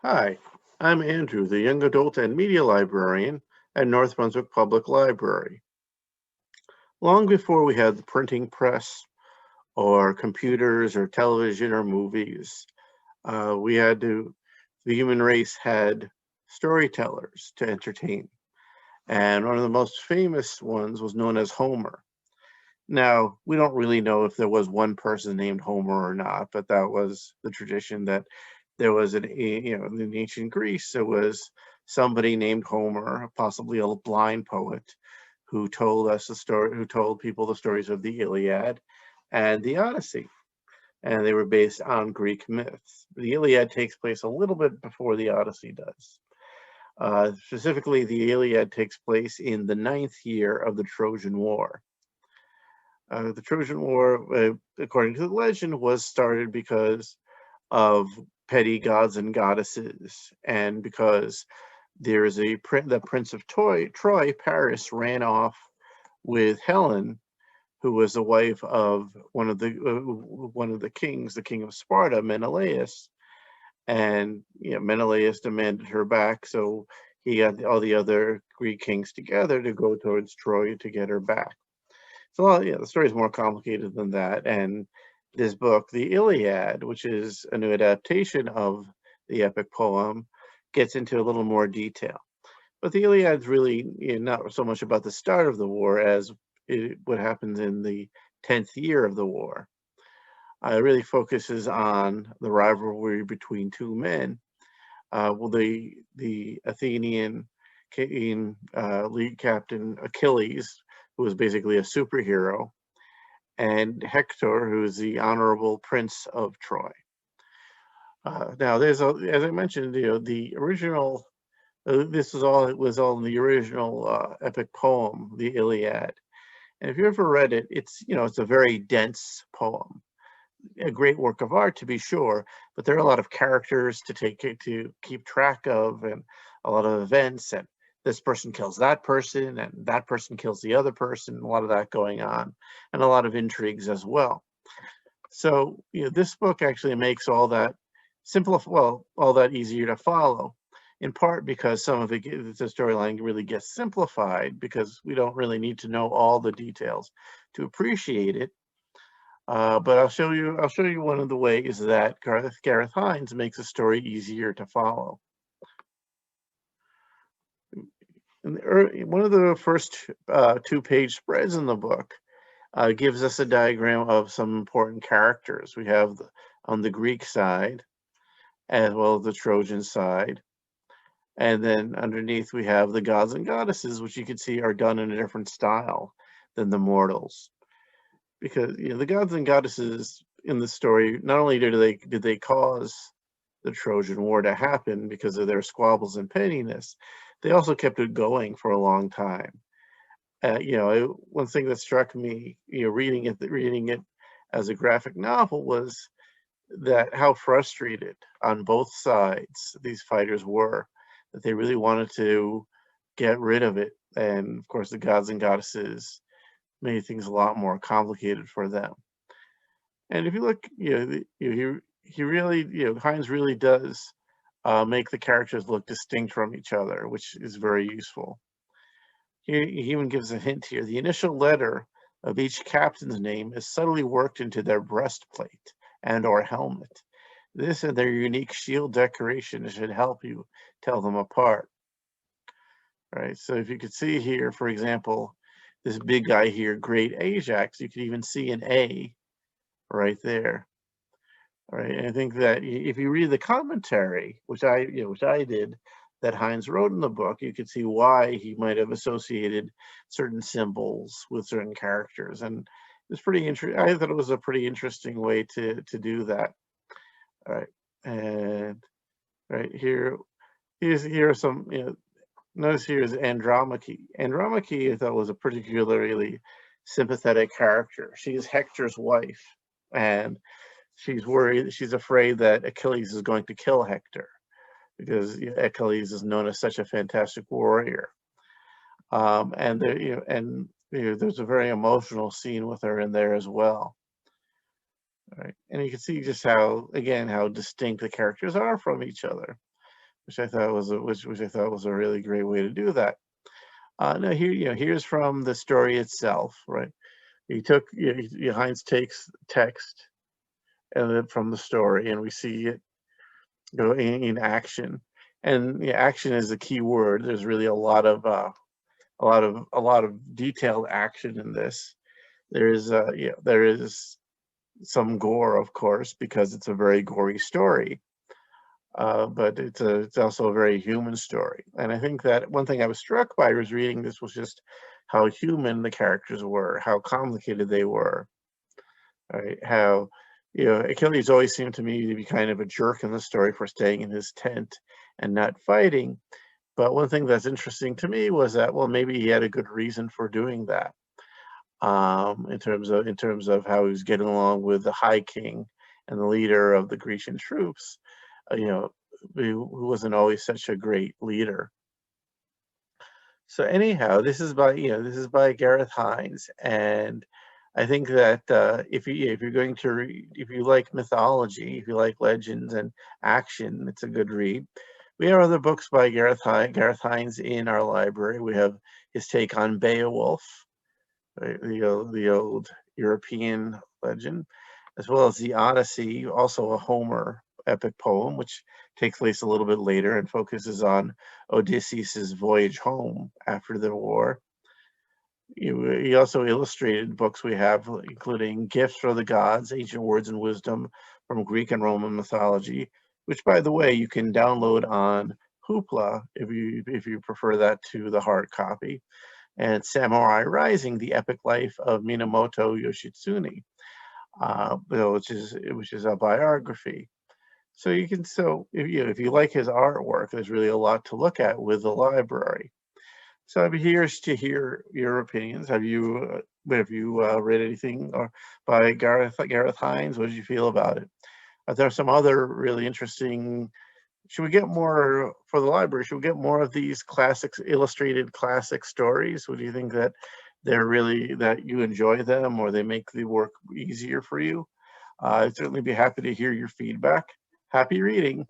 Hi, I'm Andrew, the young adult and media librarian at North Brunswick Public Library. Long before we had the printing press or computers or television or movies, we had to, the human race had storytellers to entertain. And one of the most famous ones was known as Homer. Now, we don't really know if there was one person named Homer or not, but that was the tradition that there was in ancient Greece, there was somebody named Homer, possibly a blind poet, who told us the story, who told people the stories of the Iliad and the Odyssey. And they were based on Greek myths. The Iliad takes place a little bit before the Odyssey does. Specifically, the Iliad takes place in the ninth year of the Trojan War. The Trojan War, according to the legend, was started because of petty gods and goddesses, and because there is the Prince of Troy, Paris, ran off with Helen, who was the wife of one of the kings, the king of Sparta, Menelaus, and Menelaus demanded her back, so he got all the other Greek kings together to go towards Troy to get her back. So yeah, the story is more complicated than that. And this book, the Iliad, which is a new adaptation of the epic poem, gets into a little more detail. But the Iliad is really not so much about the start of the war as what happens in the 10th year of the war. It really focuses on the rivalry between two men. The Athenian lead captain Achilles, who was basically a superhero, and Hector, who is the honorable prince of Troy. Now, as I mentioned, the original. This was all. It was all in the original epic poem, the Iliad. And if you ever read it, it's a very dense poem, a great work of art to be sure, but there are a lot of characters to keep track of, and a lot of events, and this person kills that person, and that person kills the other person, a lot of that going on, and a lot of intrigues as well. So this book actually makes all that all that easier to follow, in part because some of the storyline really gets simplified because we don't really need to know all the details to appreciate it. But I'll show you one of the ways that Gareth Hinds makes a story easier to follow. One of the first two-page spreads in the book gives us a diagram of some important characters. We have on the Greek side, as well as the Trojan side. And then underneath we have the gods and goddesses, which you can see are done in a different style than the mortals. Because the gods and goddesses in the story, not only did they cause the Trojan War to happen because of their squabbles and pettiness, they also kept it going for a long time. One thing that struck me, reading it as a graphic novel was that how frustrated on both sides these fighters were, that they really wanted to get rid of it. And of course, the gods and goddesses made things a lot more complicated for them. And if you look, he really, Hines really does make the characters look distinct from each other, which is very useful. He even gives a hint here. The initial letter of each captain's name is subtly worked into their breastplate and/or helmet. This and their unique shield decoration should help you tell them apart. Right. So if you could see here, for example, this big guy here, Great Ajax, you could even see an A right there. All right. And I think that if you read the commentary, which I did, that Hines wrote in the book, you could see why he might have associated certain symbols with certain characters, and it's pretty interesting. I thought it was a pretty interesting way to do that. All right, and right here are some. Notice here is Andromache. Andromache, I thought, was a particularly sympathetic character. She is Hector's wife, and she's worried. She's afraid that Achilles is going to kill Hector, because Achilles is known as such a fantastic warrior. And there's a very emotional scene with her in there as well. Right, and you can see just how distinct the characters are from each other. which I thought was which I thought was a really great way to do that. Now here, here's from the story itself, right? He took, Heinz takes text and then from the story, and we see it go in action. And yeah, action is the key word. There's really a lot of detailed action in this. There is, there is some gore, of course, because it's a very gory story. But it's also a very human story. And I think that one thing I was struck by was reading this was just how human the characters were, how complicated they were, right? How, Achilles always seemed to me to be kind of a jerk in the story for staying in his tent and not fighting. But one thing that's interesting to me was that, well, maybe he had a good reason for doing that. In terms of how he was getting along with the High King and the leader of the Grecian troops, you know, who wasn't always such a great leader. So anyhow, this is by Gareth Hinds, and I think that if you're going to read, if you like mythology, if you like legends and action, it's a good read. We have other books by Gareth Hinds in our library. We have his take on Beowulf, right, the old European legend, as well as the Odyssey, also a Homer epic poem, which takes place a little bit later and focuses on Odysseus's voyage home after the war. He also illustrated books we have, including Gifts for the Gods, Ancient Words and Wisdom from Greek and Roman Mythology, which, by the way, you can download on Hoopla if you prefer that to the hard copy, and Samurai Rising, The Epic Life of Minamoto Yoshitsune, which is a biography. So you can if you like his artwork, there's really a lot to look at with the library. So I'm here to hear your opinions. Have you read anything by Gareth Hinds? What did you feel about it? Are there some other really interesting? Should we get more for the library? Should we get more of these classics, illustrated classic stories? Would you think that that you enjoy them, or they make the work easier for you? I'd certainly be happy to hear your feedback. Happy reading.